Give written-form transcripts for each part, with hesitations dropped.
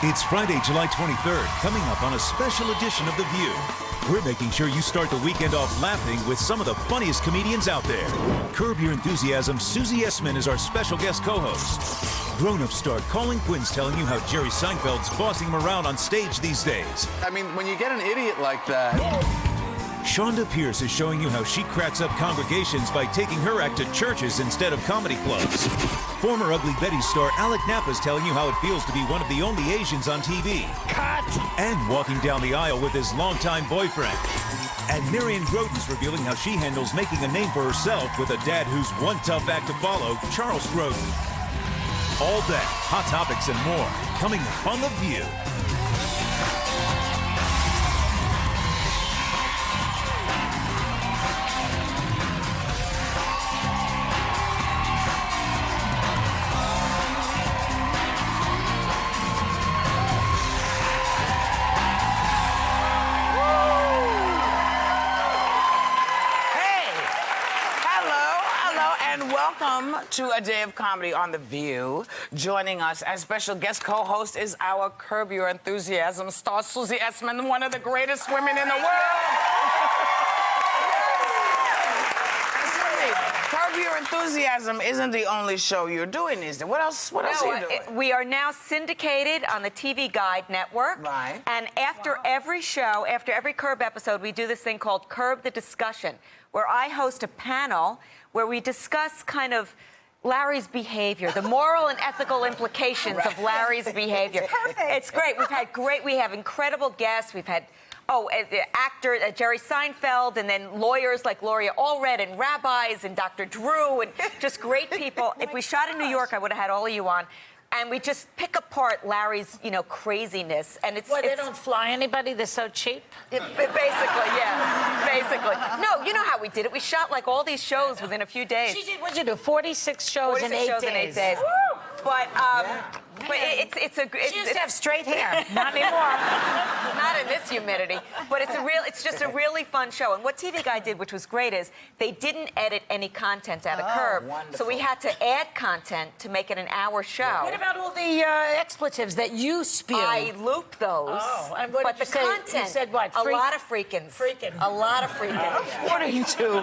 It's Friday, July 23rd, coming up on a special edition of The View. We're making sure you start the weekend off laughing with some of the funniest comedians out there. Curb Your Enthusiasm, Susie Essman is our special guest co-host. Grown-up star Colin Quinn's telling you how Jerry Seinfeld's bossing him around on stage these days. I mean, when you get an idiot like that... Shonda Pierce is showing you how she cracks up congregations by taking her act to churches instead of comedy clubs. Former Ugly Betty star Alec Mapa is telling you how it feels to be one of the only Asians on TV. Cut! And walking down the aisle with his longtime boyfriend. And Marion Grodin's revealing how she handles making a name for herself with a dad who's one tough act to follow, Charles Grodin. All that, hot topics and more, coming up on The View. Welcome to a day of comedy on The View. Joining us as special guest co-host is our Curb Your Enthusiasm star, Susie Essman, one of the greatest women in the world. Curb Your Enthusiasm isn't the only show you're doing these days. What else are you doing? We are now syndicated on the TV Guide network. Right. And after every show, after every Curb episode, we do this thing called Curb the Discussion, where I host a panel where we discuss kind of Larry's behavior, the moral and ethical implications of Larry's behavior. Perfect. It's great. We have incredible guests. We've had, actor Jerry Seinfeld, and then lawyers like Gloria Allred, and rabbis, and Dr. Drew, and just great people. If we shot in New York, I would have had all of you on. And we just pick apart Larry's, craziness. And it's... Well, they don't fly anybody? They're so cheap? Basically, yeah. Basically. No, you know how we did it. We shot, like, all these shows within a few days. She did, what'd you do, 46 shows in 8 days? Woo! But, She used to have straight hair. Not anymore. Not in this humidity. But it's just a really fun show. And what TV Guide did, which was great, is they didn't edit any content out of Curb. Wonderful. So we had to add content to make it an hour show. What about all the expletives that you spew? I looped those. Oh, and what but did the you say? content, You said what? a lot of freakins. A lot of freakins. According to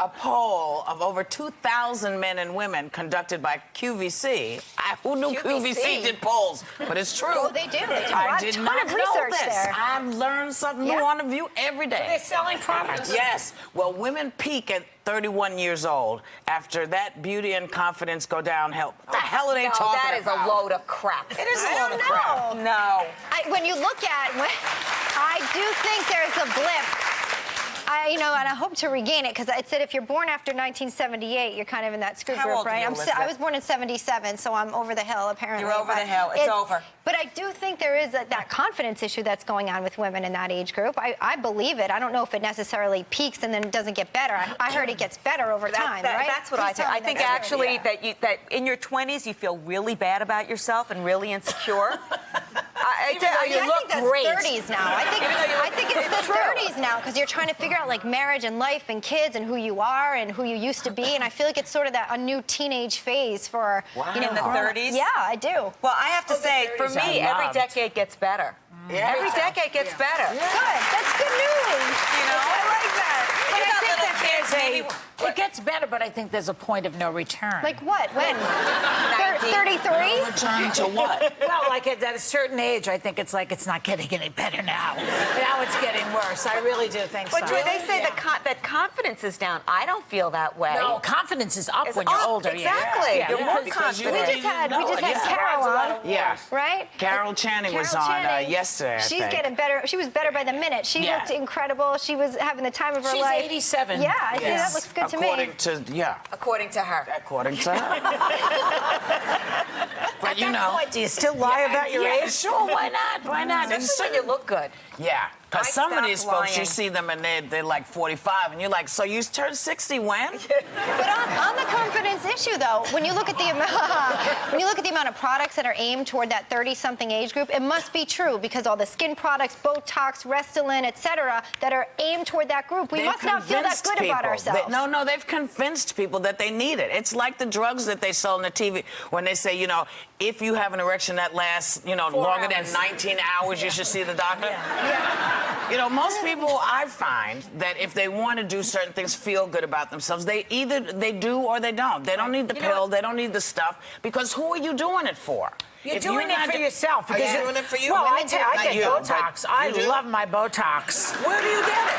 a poll of over 2,000 men and women conducted by QVC, who knew QVC did polls? But it's true. Oh, they do. They do. I A did ton not of know research this. there. I've learned something new on The View every day. They're selling products. Yes. Well, women peak at 31 years old. After that, beauty and confidence go downhill. What the hell are they talking about? That is a load of crap. It is a load of crap. No. When you look at, I do think there's a blip. And I hope to regain it, because it said if you're born after 1978, you're kind of in that screw How group, old are right? you, Elizabeth? I was born in 77, so I'm over the hill, apparently. You're over the hill. It's over. But I do think there is that confidence issue that's going on with women in that age group. I believe it. I don't know if it necessarily peaks and then it doesn't get better. I heard it gets better over time, right? That's what I think. I think actually that in your 20s you feel really bad about yourself and really insecure. I think that's 30s now. I think it's the 30s now, because you're trying to figure out like marriage and life and kids and who you are and who you used to be, and I feel like it's sort of a new teenage phase for in the 30s. Yeah, I do. Well, I have to say, for me, every decade gets better. Yeah. Every decade gets better. Good. That's good news. I like that. But I think that it gets better, but I think there's a point of no return. Like what? When? 33? Return to what? Well, like at a certain age, I think it's like it's not getting any better now. Now it's getting worse. I really do think so. But they say that confidence is down. I don't feel that way. No, confidence is up It's when you're up, older. exactly. Yeah. You're more Because confident. We just had Carol on. Yeah. Right? Carol Channing was Carol on Channing. yesterday, I She's think. getting better. She was better by the minute. She looked incredible. She was having the time of her She's life. 87. Yeah, I think that looks good to me. According to her. According to her. But What, do you still lie about your age? Sure, why not? Why not? Especially when you look good. Yeah. Because some of these folks, you see them and they're like 45, and you're like, so you turned 60 when? But on the confidence issue, though, when you look at the amount of products that are aimed toward that 30-something age group, it must be true because all the skin products, Botox, Restylane, etc., that are aimed toward that group, we must not feel that good about ourselves. No, they've convinced people that they need it. It's like the drugs that they sell on the TV when they say, you know, if you have an erection that lasts, you know, longer than 19 hours, you should see the doctor. You know, most people, I find that if they want to do certain things, feel good about themselves, they either do or they don't. They don't need the pill, they don't need the stuff, because who are you doing it for? You're doing it for yourself. Are you doing it for you? Well, I get Botox. I love my Botox. Where do you get it?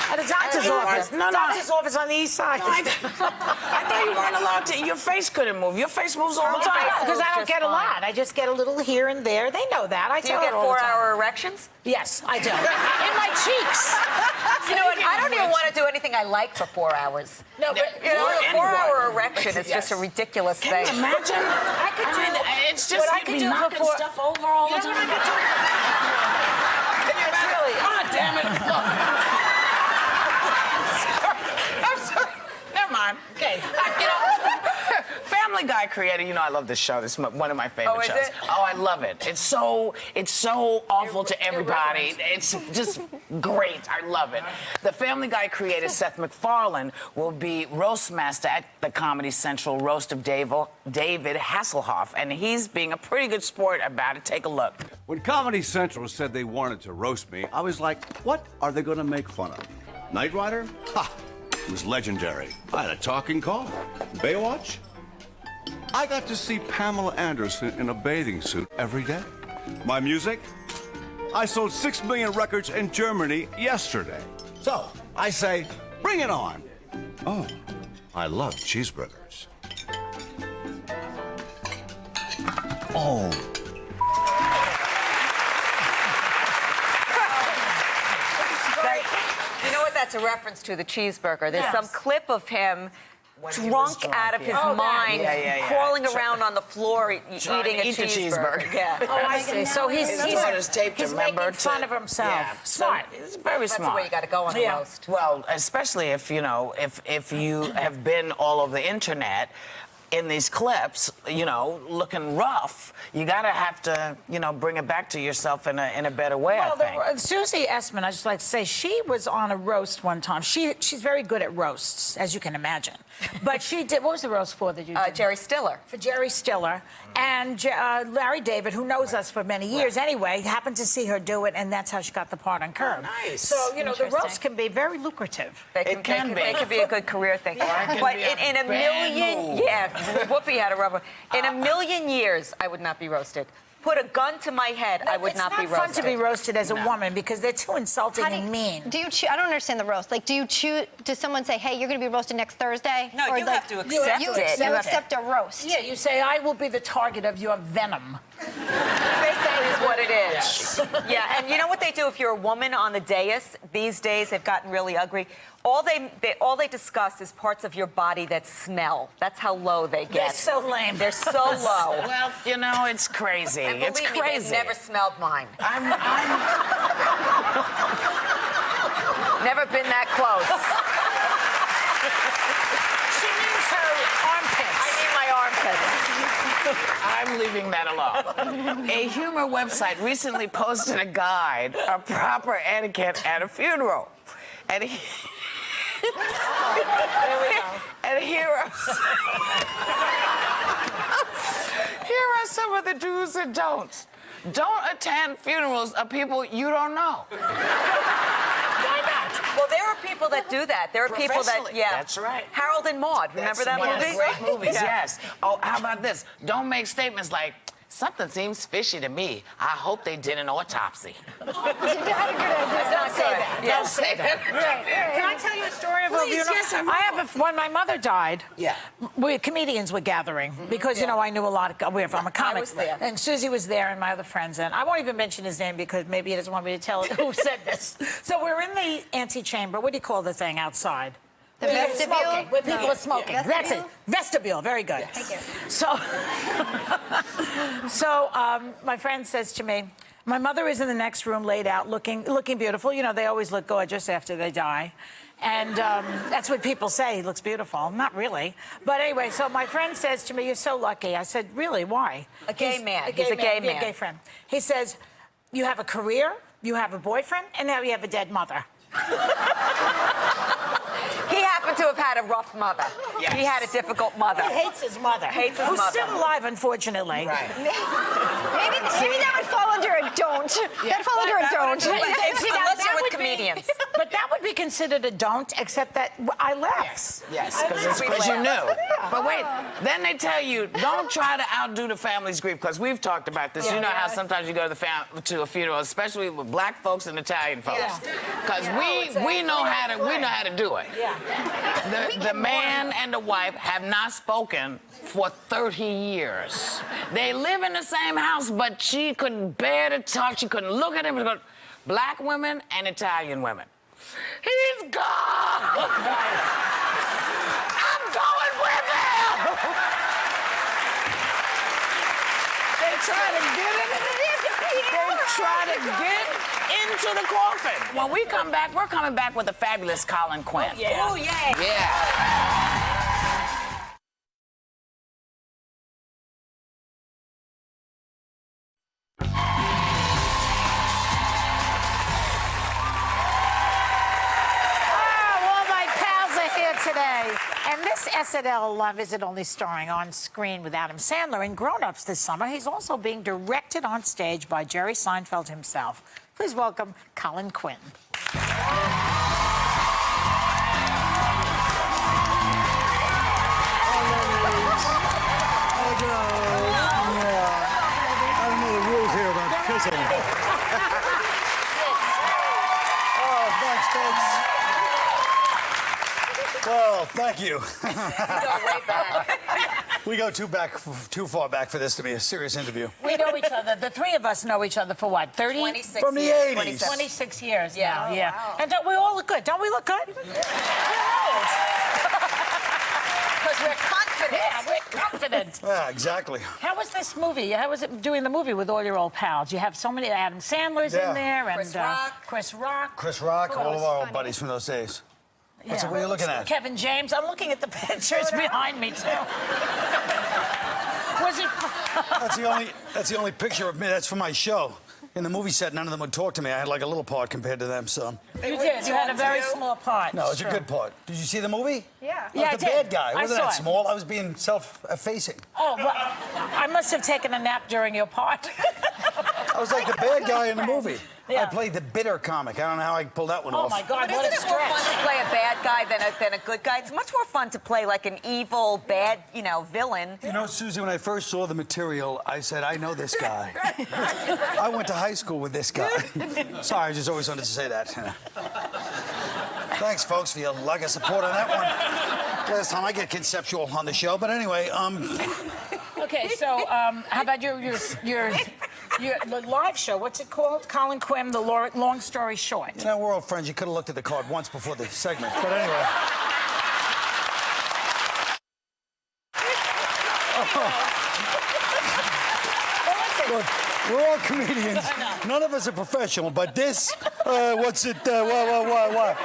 At a doctor's office. Doctor's office on the east side. No, I thought you weren't allowed to. Your face couldn't move. Your face moves all the time. Because I don't get a lot. I just get a little here and there. They know that. Do you get 4-hour erections? Yes, I do. In my cheeks. You know what? I don't even want to do anything I like for 4 hours. No, but you know, a 4-hour erection is just a ridiculous thing. Can you imagine? I could do. It's just I could do knocking stuff over all the time. Can you really? God damn it! I'm sorry. Never mind. Okay. You know, Family Guy created. You know, I love this show. This is one of my favorite shows. Is it? Oh, I love it. It's so awful to everybody. It's just great. I love it. The Family Guy creator Seth MacFarlane will be roast master at the Comedy Central roast of David Hasselhoff, and he's being a pretty good sport about it. Take a look. When Comedy Central said they wanted to roast me, I was like, what are they going to make fun of? Knight Rider? Ha! It was legendary. I had a talking car. Baywatch? I got to see Pamela Anderson in a bathing suit every day. My music? I sold 6 million records in Germany yesterday. So, I say, bring it on. Oh, I love cheeseburgers. Oh. You know what that's a reference to, the cheeseburger. There's some clip of him drunk out of his mind, crawling around on the floor eating a cheeseburger. Yeah. Oh, I see. So he's making fun of himself. Yeah. Smart. It's very smart. That's the way you got to go on a roast. Well, especially if, you know, if you have been all over the internet in these clips, you know, looking rough, you gotta have to, you know, bring it back to yourself in a better way, I think. Susie Essman, I just like to say, she was on a roast one time. She's very good at roasts, as you can imagine. But she did, what was the roast for that you did? Jerry Stiller. For Jerry Stiller. And Larry David, who knows us for many years anyway, happened to see her do it, and that's how she got the part on Curb. Oh, nice. So, you know, the roast can be very lucrative. It can be. It can be a good career thing. But in a million, Whoopi had a rubber. In a million years, I would not be roasted. Put a gun to my head, I would not be roasted. It's not fun to be roasted as a woman because they're too insulting and mean. Do you I don't understand the roast. Like, do you choose? Does someone say, "Hey, you're going to be roasted next Thursday"? No, or you like, have to accept it. You accept a roast. Yeah, you say, "I will be the target of your venom." That is what it is. Yeah, and you know what they do if you're a woman on the dais? These days, they've gotten really ugly. All they discuss is parts of your body that smell. That's how low they get. They're so lame. They're so low. Well, you know, it's crazy. And It's believe me, crazy. they've never smelled mine. I'm Never been that close. She means her armpits. I mean my armpits. I'm leaving that alone. A humor website recently posted a guide of proper etiquette at a funeral. And There we go. And here are some of the do's and don'ts. Don't attend funerals of people you don't know. Why not? Well, there are people that do that. There are people that, That's right. Harold and Maude, remember that one movie? of the great movies, yes. Oh, how about this? Don't make statements like, something seems fishy to me. I hope they did an autopsy. Don't say that. Yeah. Don't say that. Can I tell you a story of a funeral? Yes, I will. I have when my mother died. Yeah. Comedians were gathering because you know I knew a lot of. I'm a comic. I was there. And Susie was there, and my other friends. And I won't even mention his name because maybe he doesn't want me to tell who said this. So we're in the antechamber. What do you call the thing outside? The vestibule? Smoking, where people are smoking. Yeah. That's it. Vestibule. Very good. Thank you. So, my friend says to me, My mother is in the next room, laid out, looking beautiful. You know, they always look gorgeous after they die. And that's what people say, he looks beautiful. Not really. But anyway, so my friend says to me, you're so lucky. I said, really, why? A gay man. He's a gay man. A gay friend. He says, you have a career, you have a boyfriend, and now you have a dead mother. He happened to have had a rough mother. Yes. He had a difficult mother. He hates his mother. Hates his Who's mother. still alive, unfortunately. Right. Maybe that would fall under a don't. That'd fall under a don't. Unless you're with comedians. But that would be considered a don't, except that I left. Yes, because you knew. But wait, then they tell you, don't try to outdo the family's grief, because we've talked about this. You know how sometimes you go to a funeral, especially with black folks and Italian folks, because we know how to do it. The man and the wife have not spoken for 30 years. They live in the same house, but she couldn't bear to talk. She couldn't look at him. Black women and Italian women. He's gone! I'm going with him! They try to get into the coffin. When we come back, we're coming back with the fabulous Colin Quinn. Oh, yeah. Oh, yeah. Yeah. And this SNL visit only starring on screen with Adam Sandler in Grown Ups this summer. He's also being directed on stage by Jerry Seinfeld himself. Please welcome Colin Quinn. I don't know the rules here about kissing. Oh, thanks, folks. Well, thank you. We go way back. We go too far back for this to be a serious interview. We know each other. The three of us know each other for what, 30? 26 From the years. 80s. 26 years Yeah. now, yeah. Wow. And don't we all look good? Don't we look good? Because we're confident. Yeah, we're confident. Yeah, exactly. How was this movie? How was it doing the movie with all your old pals? You have so many Adam Sandler's in there. And, Chris Rock. Chris Rock, all of our old buddies from those days. What are you looking at? Kevin James. I'm looking at the pictures behind me, too. Was it... That's the only picture of me. That's from my show. In the movie set, none of them would talk to me. I had like a little part compared to them, so. You did. You had a very small part. No, it's a good part. Did you see the movie? Yeah. I was the bad guy. I wasn't that saw it. small. I was being self-effacing. Oh, well, I must have taken a nap during your part. I was like the bad guy in the movie. Yeah. I played the bitter comic. I don't know how I pulled that one off. Oh, my God, But what a isn't it more fun stretch. to play a bad guy than a good guy? It's much more fun to play like an evil, bad, villain. You know, Susie, when I first saw the material, I said, I know this guy. I went to high school with this guy. Sorry, I just always wanted to say that. Thanks, folks, for your lack of support on that one. Last time I get conceptual on the show, but anyway, Okay, so how about your the live show? What's it called? Colin Quinn, the long story short. You know, we're all friends. You could have looked at the card once before the segment, but anyway. Look, we're all comedians. None of us are professional, but this, what's it, what?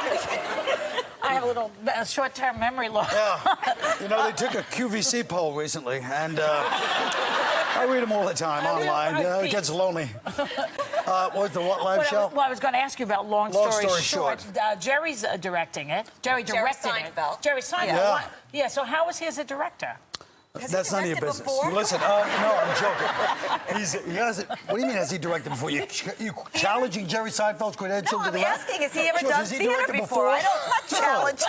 I have a little short-term memory loss. Yeah. You know, they took a QVC poll recently, and I read them all the time online. It gets lonely. What's the live show? Well, I was going to ask you about Long Story Short. Jerry's directing it. Jerry directed Seinfeld. it. Jerry Seinfeld. Yeah. Yeah, so how was he as a director? That's none of your business. before? Listen, no, I'm joking. He hasn't. What do you mean, has he directed before? You challenging Jerry Seinfeld's credentials? No, I'm asking, has he ever George, done has he theater directed before? I don't want challenge.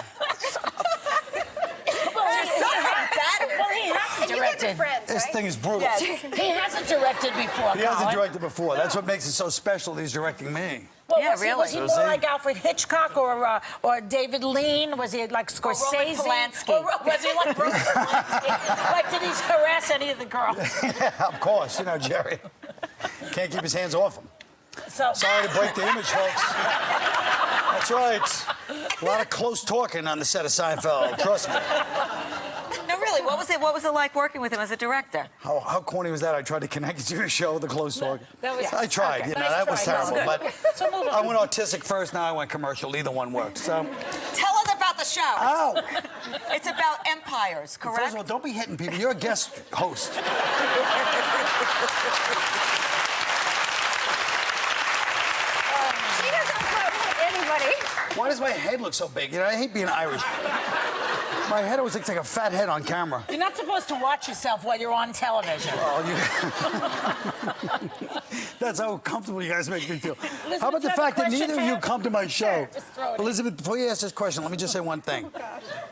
Well, he hasn't directed. This thing is brutal. Yes. He hasn't directed before, He hasn't Colin. directed before. That's what makes it so special that he's directing me. Well, Yeah, was he really. more like Alfred Hitchcock or David Lean? Was he like Scorsese? Polanski. Or was he like Roman Polanski? Like, did he harass any of the girls? Yeah, of course. You know, Jerry can't keep his hands off him. So, Sorry to break the image, folks. That's right. A lot of close talking on the set of Seinfeld. Trust me. No, really, Really? What was it like working with him as a director? How corny was that? I tried to connect it to your show, The Close Talk. I tried. Okay. You know, that was terrible. But so move on. I went autistic first. Now I went commercial. Either one worked. So. Tell us about the show. Oh. It's about empires, correct? First of all, don't be hitting people. You're a guest host. She doesn't hit anybody. Why does my head look so big? You know, I hate being Irish. My head always looks like a fat head on camera. You're not supposed to watch yourself while you're on television. Oh, that's how comfortable you guys make me feel. Elizabeth, How about the fact that neither of you come to my show? Sure, just throw it in. Elizabeth, before you ask this question, let me just say one thing.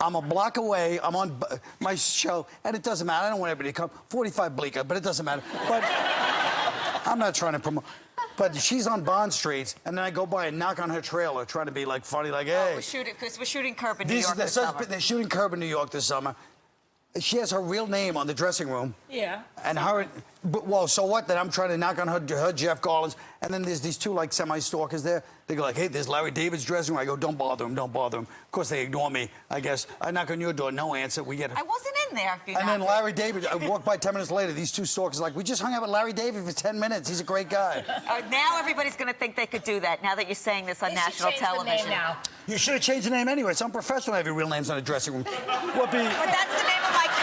I'm a block away. I'm on my show, and it doesn't matter. I don't want everybody to come. 45 Bleecker, but it doesn't matter. But I'm not trying to promote. But she's on Bond Street, and then I go by and knock on her trailer, trying to be like funny, like, hey. We're shooting Curb in New York this summer. They're shooting Curb in New York this summer. She has her real name on the dressing room. Yeah. And her, well, so what? Then I'm trying to knock on her Jeff Garland's, and then there's these two like semi-stalkers there. They go like, hey, there's Larry David's dressing room. I go, don't bother him, don't bother him. Of course they ignore me, I guess. I knock on your door, no answer. We get it. I wasn't in there. If you and then Larry David, I walk by 10 minutes later. These two stalkers are like, we just hung out with Larry David for 10 minutes. He's a great guy. Now everybody's going to think they could do that. Now that you're saying this on national television. The name now. You should have changed the name anyway. It's unprofessional to have your real names on a dressing room. Whoopi. But that's the name of my character.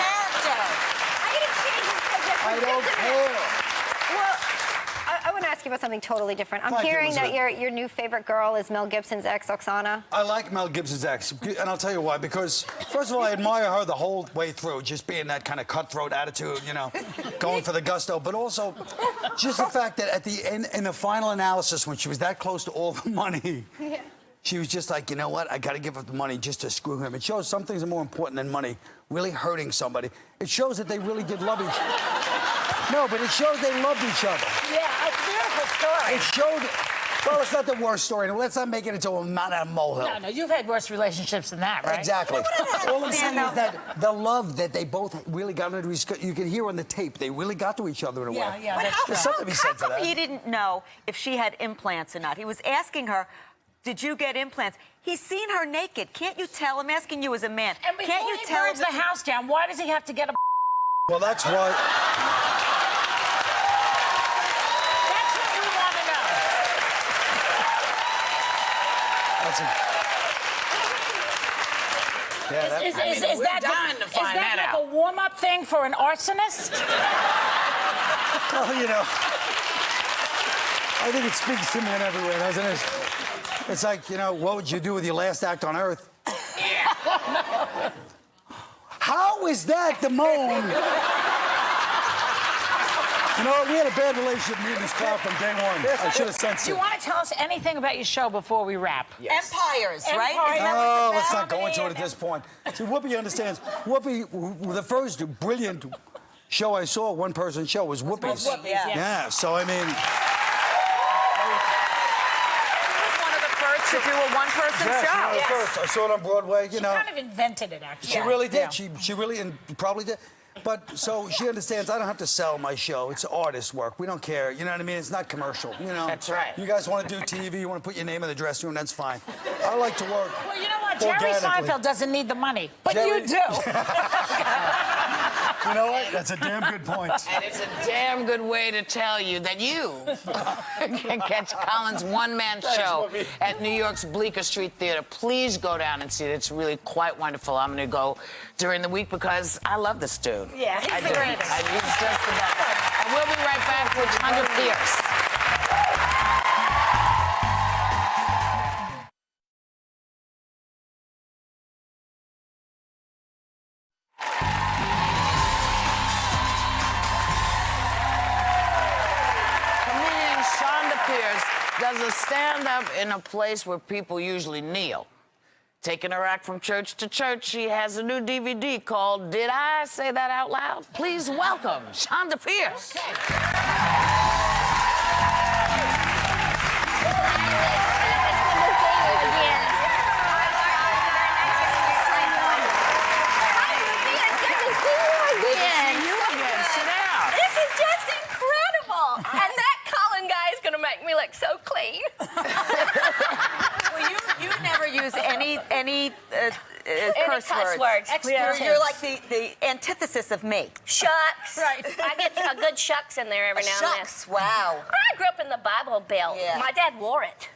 I don't care. Well, I want to ask you about something totally different. I'm hearing that your new favorite girl is Mel Gibson's ex, Oksana. I like Mel Gibson's ex, and I'll tell you why. Because, first of all, I admire her the whole way through, just being that kind of cutthroat attitude, you know, going for the gusto. But also, just the fact that at the end, in the final analysis, when she was that close to all the money, she was just like, you know what? I got to give up the money just to screw him. It shows some things are more important than money. Really hurting somebody. It shows that they really did love each other. No, but it shows they loved each other. Yeah, it's a beautiful story. It showed. Well, it's not the worst story. Let's not make it into a man out of molehill. No, you've had worse relationships than that, right? Exactly. All I'm saying is that the love that they both really got into each other, you can hear on the tape, they really got to each other in a way. Yeah, But There's something to be said for that. He didn't know if she had implants or not. He was asking her, did you get implants? He's seen her naked. Can't you tell? I'm asking you as a man. And before Can't you he tell burns the house down, why does he have to get a... Well, that's why. That's what we want to know. That's a... Yeah, Is we're that dying to find that like out. a warm-up thing for an arsonist? well, you know, I think it speaks to me in every way, doesn't it? It's like, you know, what would you do with your last act on Earth? Yeah. How is that the moan? You know, we had a bad relationship, me and this crowd from day one. I should have sensed Do it. you want to tell us anything about your show before we wrap? Yes. Empires, right? Empires. Isn't that what Oh, it's let's about? not go into it at this point. See, Whoopi understands. Whoopi, the first brilliant show I saw, one-person show, was Whoopi's. Yeah, so I mean... To do a one-person show. Yes. First. I saw it on Broadway, you know. She kind of invented it, actually. She really did. Yeah. She really and probably did. But so she understands I don't have to sell my show. It's artist work. We don't care. You know what I mean? It's not commercial. You know. That's right. You guys want to do TV, you want to put your name in the dressing room, that's fine. I like to work. Well, you know what? Jerry Seinfeld doesn't need the money, but Jerry... you do. You know what? That's a damn good point. And it's a damn good way to tell you that you can catch Colin's one-man show at New York's Bleecker Street Theater. Please go down and see it. It's really quite wonderful. I'm going to go during the week because I love this dude. Yeah, he's the greatest. He's just the best. And we'll be right back with Shonda Pierce. Shonda Pierce does a stand-up in a place where people usually kneel. Taking her act from church to church, she has a new DVD called Did I Say That Out Loud? Please welcome Shonda Pierce. Me look so clean. Well, you never use any curse words. cuss words. You're like the antithesis of me. Shucks. Right. I get a good shucks in there every now and then. Shucks, wow. I grew up in the Bible Belt. Yeah. My dad wore it.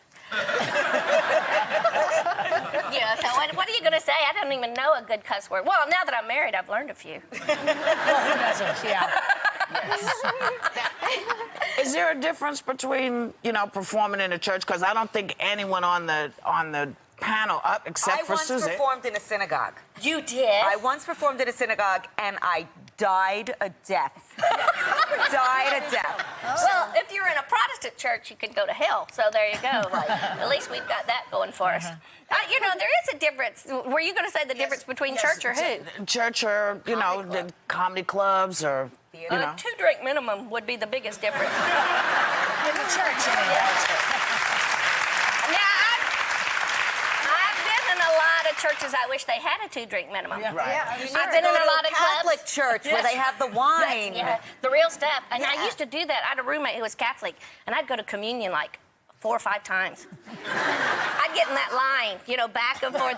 Yeah, so what are you going to say? I don't even know a good cuss word. Well, now that I'm married, I've learned a few. Well, who doesn't? Yeah. Is there a difference between, you know, performing in a church? Because I don't think anyone on the panel, except for Susie. I once performed in a synagogue. You did? I once performed in a synagogue, and I died a death. Died a death. Well, if you're in a Protestant church, you could go to hell. So there you go. At least we've got that going for us. You know, there is a difference. Were you going to say the difference between church or who? Church or, you know, the comedy clubs or, you know. 2-drink minimum would be the biggest difference. In the church, churches, I wish they had a 2-drink minimum. Yeah. Right. Yeah, I've been in a lot of Catholic clubs. church where they have the wine. The real stuff. And I used to do that. I had a roommate who was Catholic, and I'd go to communion like 4 or 5 times. I'd get in that line, you know, back and forth.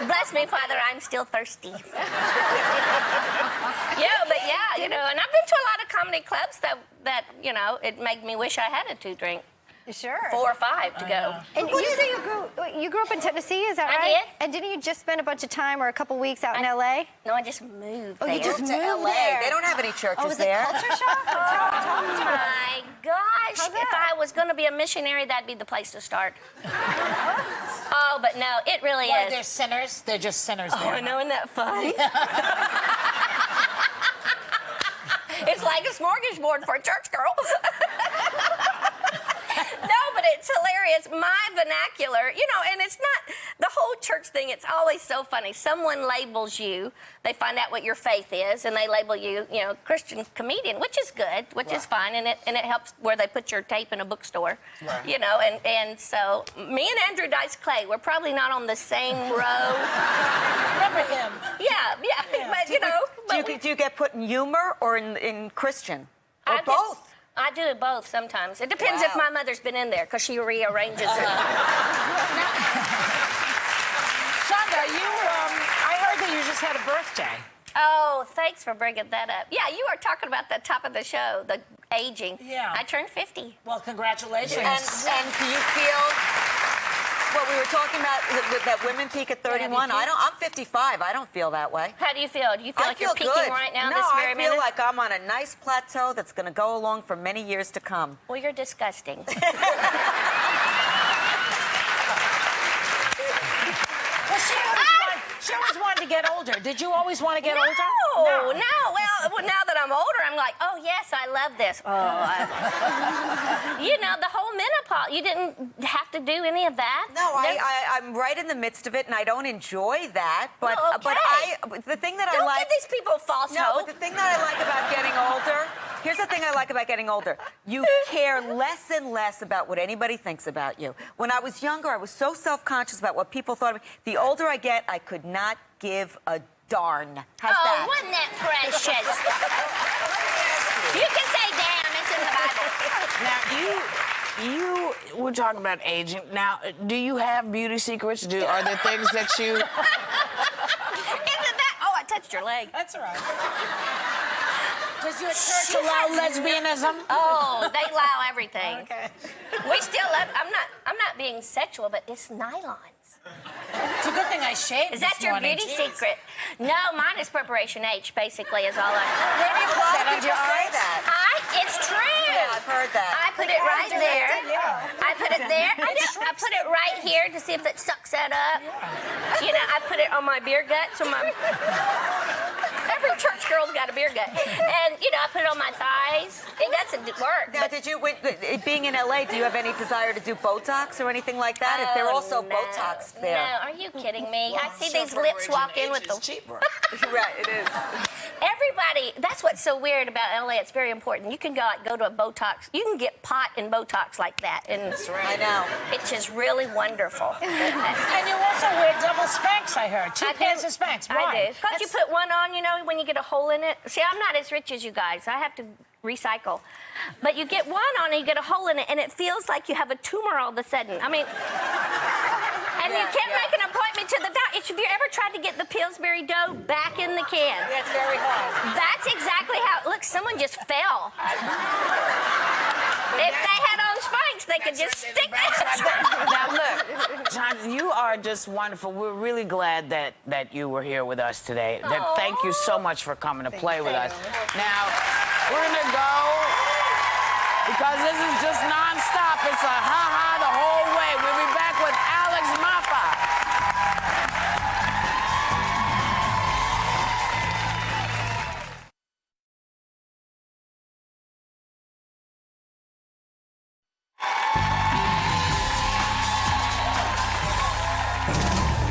Bless me, Father, I'm still thirsty. You know, and I've been to a lot of comedy clubs that you know, it made me wish I had a 2-drink. Sure. 4 or 5 to go. And you say you grew up in Tennessee, is that right? I did. And didn't you just spend a bunch of time or a couple weeks out in L.A.? No, I just moved there. You just moved LA. there. They don't have any churches was there. it culture shock? Oh my gosh. If I was going to be a missionary, that'd be the place to start. Oh, but no, it really Why, is. they're sinners? They're just sinners there. Oh, I know, isn't that funny? It's like a smorgasbord for a church girl. No, but it's hilarious. My vernacular, you know, and it's not the whole church thing. It's always so funny. Someone labels you. They find out what your faith is, and they label you, you know, Christian comedian, which is good, which is fine, and it helps where they put your tape in a bookstore, you know. And so me and Andrew Dice Clay, we're probably not on the same row. Remember him? Yeah. But you know, Do you get put in humor or in Christian or both? I do both sometimes. It depends if my mother's been in there, because she rearranges it. Shonda, I heard that you just had a birthday. Oh, thanks for bringing that up. Yeah, you were talking about the top of the show, the aging. Yeah. I turned 50. Well, congratulations. And do you feel what we were talking about that women peak at 31? I'm 55. I don't feel that way. How do you feel? Do you feel like you're peaking good right now? No, this very I feel minute? like I'm on a nice plateau that's going to go along for many years to come. Well, you're disgusting. She always wanted to get older. Did you always want to get older? No. Well, now that I'm older, I'm like, oh, yes, I love this. You know, the whole menopause, you didn't have to do any of that? No, I'm right in the midst of it, and I don't enjoy that. But, the thing that Don't I like... give these people false hope. But the thing that I like about getting older... Here's the thing I like about getting older. You care less and less about what anybody thinks about you. When I was younger, I was so self-conscious about what people thought of me. The older I get, I could not give a darn. How's that? Wasn't that precious? You can say damn, it's in the Bible. Now, we're talking about aging. Now, do you have beauty secrets? Are there things that you... Isn't that... Oh, I touched your leg. That's all right. Does your church allow lesbianism? Oh, they allow everything. Okay. We still love... I'm not being sexual, but it's nylons. It's a good thing I shaved Is that this your morning. beauty secret? No, mine is Preparation H, basically, is all I... Maybe a lot of people say that. It's true. Yeah, I've heard that. I put it right there. Yeah. I put it there. I put it right here to see if it sucks that up. Yeah. You know, I put it on my beer gut, so my... Every church girl's got a beer gut. And, you know, I put it on my thighs. It doesn't work. Now, did you, being in L.A., do you have any desire to do Botox or anything like that? If they're also Botox there. No, are you kidding me? I see these lips walk in with the... cheaper. Right, it is. Everybody, that's what's so weird about LA. It's very important. You can go to a Botox. You can get pot and Botox like that. And that's right. I know. It's just really wonderful. And you also wear double Spanx, I heard. Two pairs of Spanx. Why? I do. Because you put one on, you know, when you get a hole in it. See, I'm not as rich as you guys. I have to recycle. But you get one on and you get a hole in it, and it feels like you have a tumor all of a sudden. I mean... And you can't make an appointment to the doctor. Have you ever tried to get the Pillsbury dough back in the can? That's very hard. That's exactly how. Look, someone just fell. If they had on spikes, they could just stick that. Now look, John, you are just wonderful. We're really glad that you were here with us today. Thank you so much for coming to play with us. Now, we're gonna go, because this is just non-stop. It's a ha-ha the whole way. We'll be back with Alec Mapa.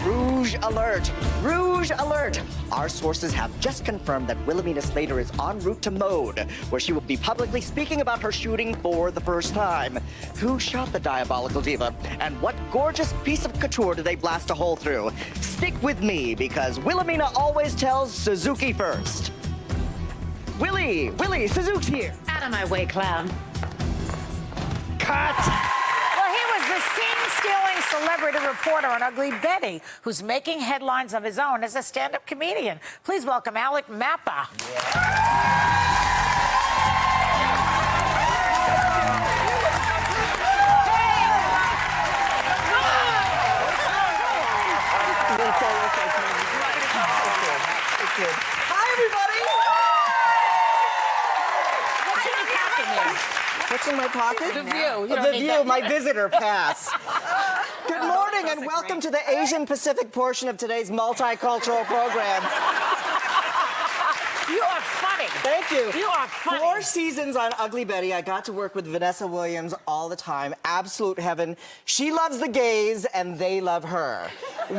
Rouge alert! Rouge alert! Our sources have just confirmed that Wilhelmina Slater is en route to Mode, where she will be publicly speaking about her shooting for the first time. Who shot the diabolical diva? And what gorgeous piece of couture did they blast a hole through? Stick with me, because Wilhelmina always tells Suzuki first. Willie, Suzuki's here. Out of my way, clown. Cut! Well, he was the scene-stealing celebrity reporter on Ugly Betty, who's making headlines of his own as a stand-up comedian. Please welcome Alec Mapa. Hi, everybody! What's in my pocket? The View. The View, my visitor pass. Good morning and welcome to the Asian Pacific portion of today's multicultural program. You are funny. Thank you. You are funny. 4 seasons on Ugly Betty. I got to work with Vanessa Williams all the time. Absolute heaven. She loves the gays and they love her.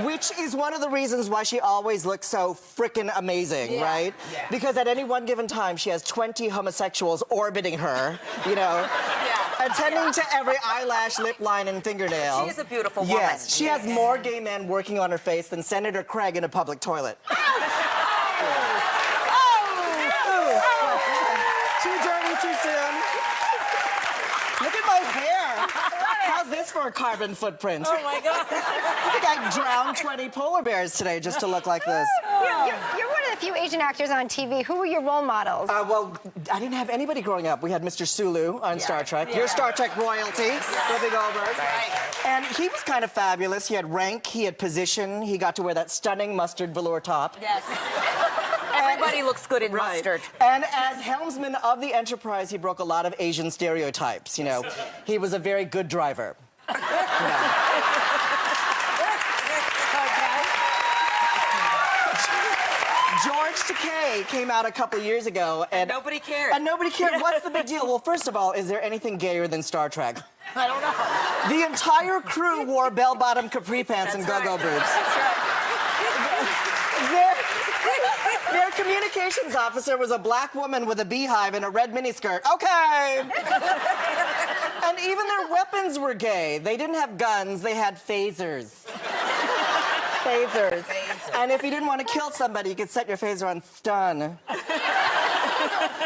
Which is one of the reasons why she always looks so frickin' amazing, right? Yeah. Because at any one given time, she has 20 homosexuals orbiting her, you know? Attending to every eyelash, lip line, and fingernail. She is a beautiful woman. Yes, she has more gay men working on her face than Senator Craig in a public toilet. Too dirty, too soon. Look at my hair. How's this for a carbon footprint? Oh, my God. I think I drowned 20 polar bears today just to look like this. You're one of the few Asian actors on TV. Who were your role models? Well, I didn't have anybody growing up. We had Mr. Sulu on Star Trek. Your Star Trek royalty, Whoopi Goldberg. And he was kind of fabulous. He had rank, he had position. He got to wear that stunning mustard velour top. Yes. Everybody looks good in mustard. And as helmsman of the Enterprise, he broke a lot of Asian stereotypes. You know, he was a very good driver. George Takei came out a couple years ago, and nobody cared. And nobody cared. What's the big deal? Well, first of all, is there anything gayer than Star Trek? I don't know. The entire crew wore bell-bottom capri pants and go-go boots. That's right. Their communications officer was a black woman with a beehive and a red miniskirt. Okay. And even their weapons were gay. They didn't have guns, they had phasers. Phasers. And if you didn't want to kill somebody, you could set your phaser on stun.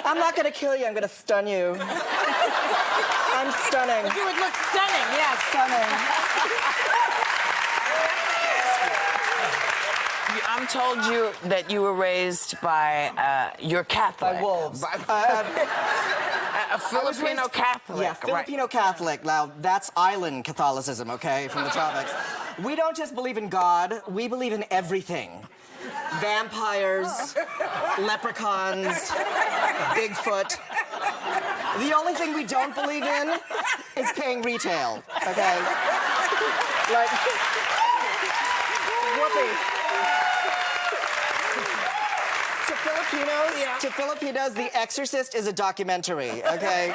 I'm not going to kill you, I'm going to stun you. I'm stunning. You would look stunning, yes. Stunning. I'm told you that you were raised by, you're Catholic. By wolves. A Filipino Catholic. Yeah, Filipino Catholic. Now, that's island Catholicism, okay, from the tropics. We don't just believe in God, we believe in everything. Vampires, leprechauns, Bigfoot. The only thing we don't believe in is paying retail, okay? Like, Whoopi. To Filipinos, The Exorcist is a documentary, okay?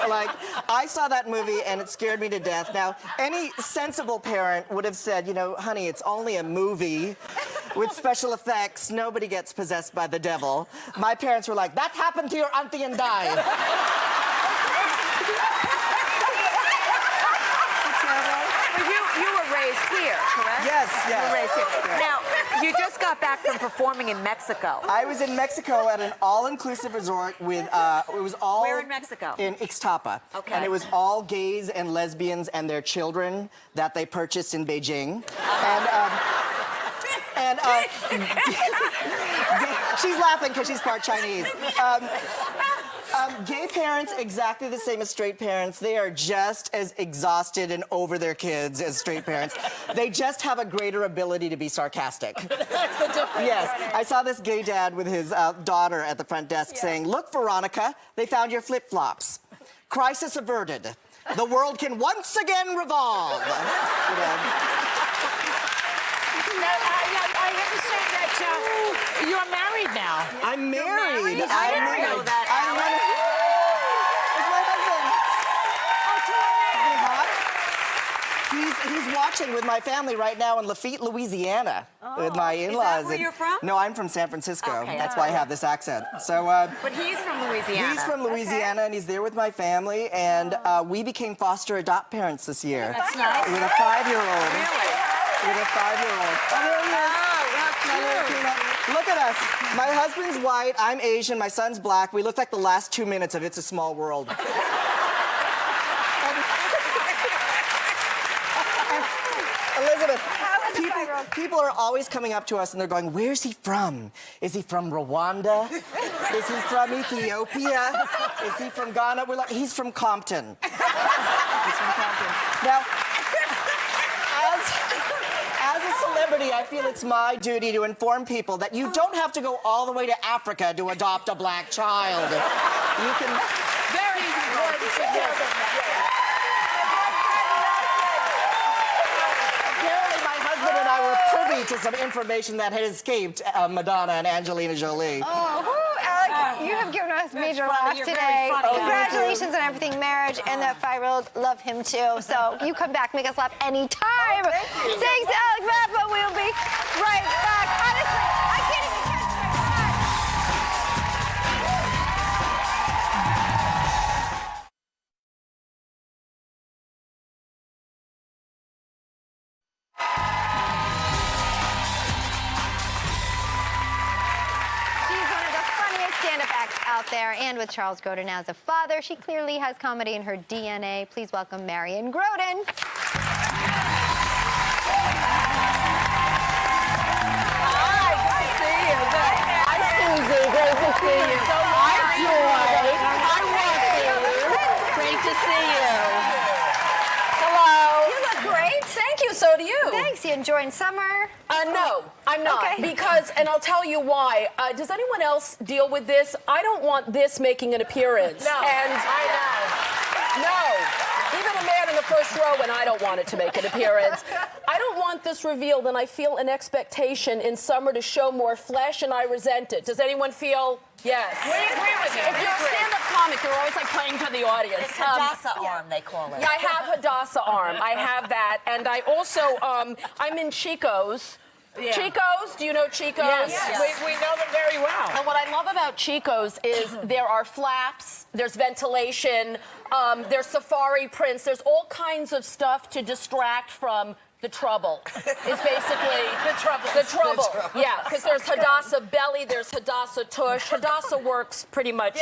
Like, I saw that movie and it scared me to death. Now, any sensible parent would have said, you know, honey, it's only a movie with special effects. Nobody gets possessed by the devil. My parents were like, that happened to your auntie and died. You were were raised here, correct? Yes, You yes. were raised here. Now, you just got back from performing in Mexico. I was in Mexico at an all-inclusive resort with, it was all... Where in Mexico? In Ixtapa. Okay. And it was all gays and lesbians and their children that they purchased in Beijing. And she's laughing because she's part Chinese. Gay parents, exactly the same as straight parents. They are just as exhausted and over their kids as straight parents. They just have a greater ability to be sarcastic. That's the difference. Yes. I saw this gay dad with his daughter at the front desk saying, "Look, Veronica, they found your flip-flops. Crisis averted. The world can once again revolve." You know. I understand that you're married now. I'm married. I didn't know that, He's watching with my family right now in Lafitte, Louisiana, with my in-laws. Is that where you're from? No, I'm from San Francisco. Okay, that's why I have this accent. So. But he's from Louisiana. He's from Louisiana, and he's there with my family, and we became foster adopt parents this year. That's nice. With a 5-year-old. Really? With a 5-year-old. Look at us. My husband's white, I'm Asian, my son's black. We look like the last 2 minutes of It's a Small World. Elizabeth, people are always coming up to us and they're going, "Where's he from? Is he from Rwanda? Is he from Ethiopia? Is he from Ghana?" We're like, "He's from Compton." He's from Compton. Now, as a celebrity, I feel it's my duty to inform people that you don't have to go all the way to Africa to adopt a black child. You can... Very important suggestion. Apparently, my husband and I were privy to some information that had escaped Madonna and Angelina Jolie. Oh, Alec, you have given us major laughs today. Congratulations on everything, marriage, and that 5-year-old. Love him too. So you come back, make us laugh anytime. Thanks, Alec Mapa. We'll be right back. Honestly, I can't even catch stand-up acts out there, and with Charles Grodin as a father, she clearly has comedy in her DNA. Please welcome Marion Grodin. Hi, good to see you. Hi, Susie. Great to see you. Hi, Joy. Hi, Wolfie. Great to see you. Hello. You look great. Thank you. So do you. Thanks. You enjoying summer? No, I'm not. Okay. Because, and I'll tell you why. Does anyone else deal with this? I don't want this making an appearance. No, and I know. No. Even a man in the first row, and I don't want it to make an appearance. I don't want this revealed, and I feel an expectation in summer to show more flesh, and I resent it. Does anyone feel? Yes. We agree with you. If you're a stand-up comic, you're always like playing to the audience. It's Hadassah arm, they call it. Yeah, I have Hadassah arm. I have that, and I also I'm in Chico's. Yeah. Chico's, do you know Chico's? Yes. We know them very well. And what I love about Chico's is there are flaps, there's ventilation, there's safari prints, there's all kinds of stuff to distract from the trouble. It's basically The trouble. Yeah, because there's Hadassah belly, there's Hadassah tush. Hadassah works pretty much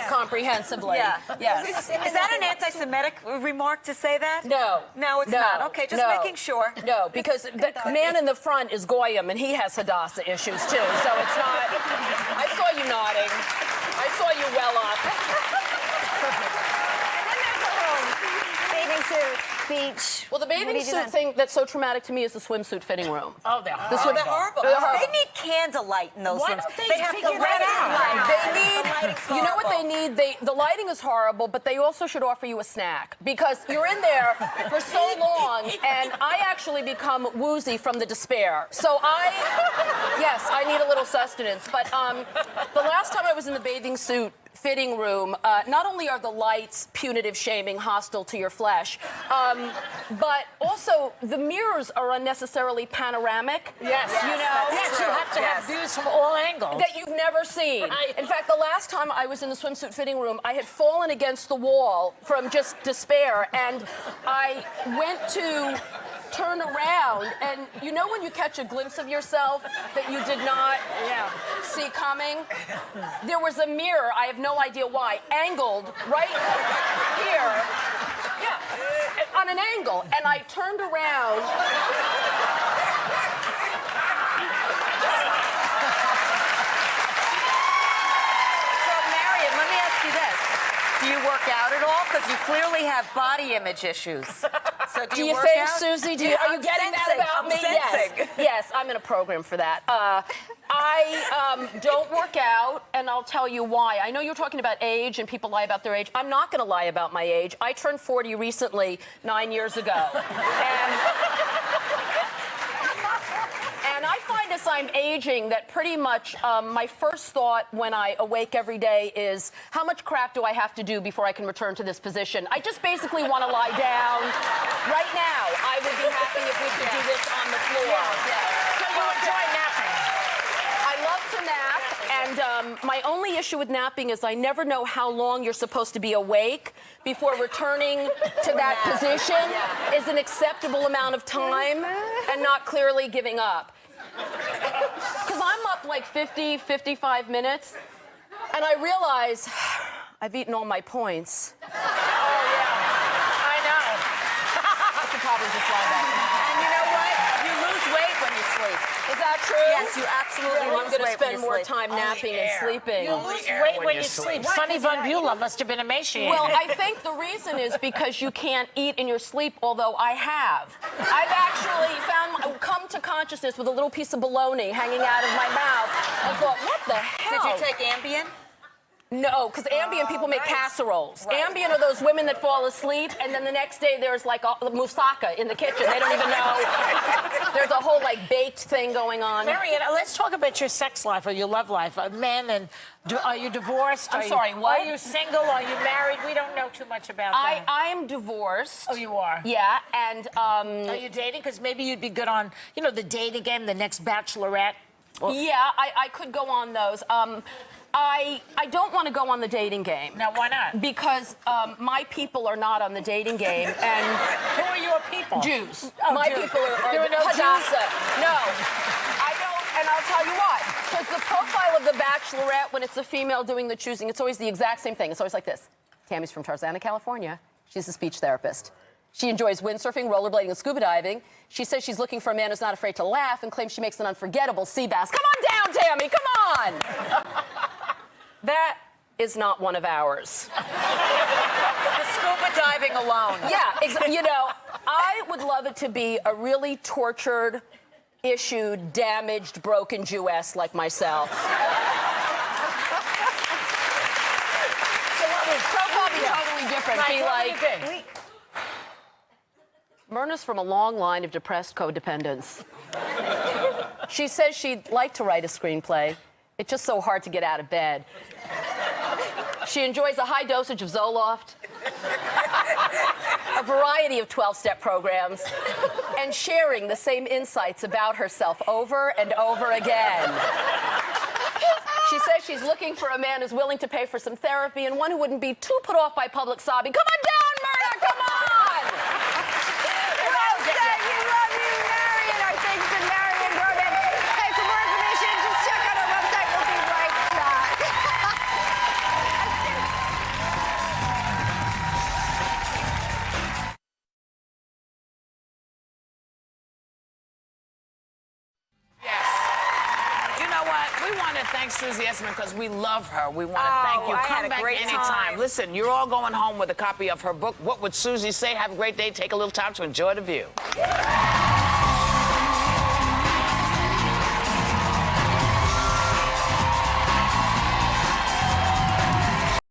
comprehensively. Yeah. Yes. Is that an anti-Semitic remark to say that? No. No, it's not. Okay, just making sure. No, because the man in the front is Goyim, and he has Hadassah issues, too. So it's not... I saw you nodding. I saw you well up. Bathing suit, beach. Well, the bathing suit thing that's so traumatic to me is the swimsuit fitting room. Oh, they're horrible. They're horrible. They need candlelight in those Why rooms. don't they have figure the that out? They need, you know what they need? The lighting is horrible, but they also should offer you a snack because you're in there for so long, and I actually become woozy from the despair. So yes, I need a little sustenance. But the last time I was in the bathing suit fitting room, not only are the lights punitive, shaming, hostile to your flesh, but also the mirrors are unnecessarily panoramic. Yes. You know? Yes, you have to have views from all angles. That you've never seen. In fact, the last time I was in the swimsuit fitting room, I had fallen against the wall from just despair, and I went to turn around, and you know when you catch a glimpse of yourself that you did not see coming? There was a mirror, I have no idea why, angled right here. Yeah, on an angle. And I turned around. Do you work out at all? Because you clearly have body image issues. So do you work think, out? Susie? Are you getting that about me? Yes. Yes, I'm in a program for that. I don't work out, and I'll tell you why. I know you're talking about age, and people lie about their age. I'm not going to lie about my age. I turned 40 recently, 9 years ago. And I find as I'm aging that pretty much my first thought when I awake every day is, how much crap do I have to do before I can return to this position? I just basically want to lie down. Right now, I would be happy if we could do this on the floor. So you enjoy napping? I love to nap, and my only issue with napping is I never know how long you're supposed to be awake before returning to that position is an acceptable amount of time and not clearly giving up. Because I'm up like 50, 55 minutes, and I realize I've eaten all my points. Oh, yeah. I know. I could probably just lie back. And you know what? You lose weight when you sleep. Is that true? Yes, you absolutely I'm lose going to weight when spend you more sleep. time napping and sleeping. You lose weight when you sleep. Sonny Von Beulah must have been emaciated. Well, I think the reason is because you can't eat in your sleep, although I have. I've actually come to consciousness with a little piece of bologna hanging out of my mouth and thought, what the hell? Did you take Ambien? No, because Ambien people make casseroles. Right. Ambien are those women that fall asleep, and then the next day there's like a moussaka in the kitchen. They don't even know. There's a whole like baked thing going on. Marion, let's talk about your sex life or your love life. Men, and are you divorced? I'm sorry, what? Are you single? Are you married? We don't know too much about that. I'm divorced. Oh, you are? Yeah, and are you dating? Because maybe you'd be good on, you know, the dating game, the next Bachelorette. Well, yeah, I could go on those. I don't want to go on the dating game. Now, why not? Because my people are not on the dating game, and who are your people? Jews. Oh, my Jews. people are There are no Hadassah. No, I don't, and I'll tell you why. Because the profile of the Bachelorette, when it's a female doing the choosing, it's always the exact same thing. It's always like this: Tammy's from Tarzana, California. She's a speech therapist. She enjoys windsurfing, rollerblading, and scuba diving. She says she's looking for a man who's not afraid to laugh and claims she makes an unforgettable sea bass. Come on down, Tammy, come on! That is not one of ours. The scuba diving alone. Yeah, you know, I would love it to be a really tortured, issued, damaged, broken Jewess like myself. So profile be totally different. Mike, be what like, do you think? Myrna's from a long line of depressed codependents. She says she'd like to write a screenplay. It's just so hard to get out of bed. She enjoys a high dosage of Zoloft, a variety of 12-step programs, and sharing the same insights about herself over and over again. She says she's looking for a man who's willing to pay for some therapy and one who wouldn't be too put off by public sobbing. Come on down, Myrna, come on! We love you, Marion. Our thanks to Marion Grodin. Hey, for more information, just check out our website. We'll be right back. You know what? We want to thank Susie Essman because we love her. We want to thank you. I Come had a back great anytime. time. Listen, you're all going home with a copy of her book. What would Susie say? Have a great day. Take a little time to enjoy the view.